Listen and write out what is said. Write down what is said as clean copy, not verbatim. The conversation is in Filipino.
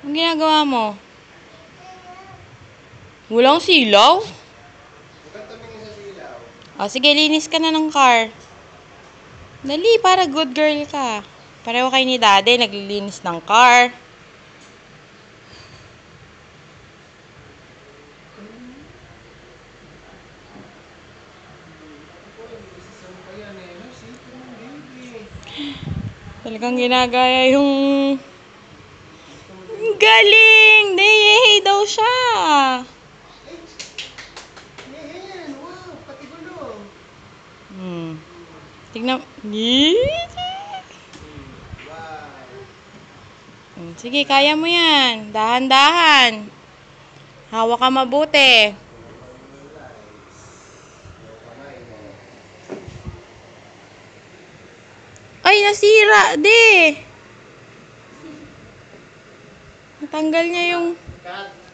Ang ginagawa mo? Walang silaw? Huwag tumingin sa silaw. O, sige, linis ka na ng car. Dali, para good girl ka. Pareho kayo ni daddy, naglilinis ng car. Talagang ginagaya yung... Galing! Nahihihey daw siya. Ayan, wow, pati gulong. Tignan... Wow. Sige, kaya mo yan. Dahan-dahan. Hawak ka mabuti. Ay, nasira, di. Natanggal niya yung... Cut.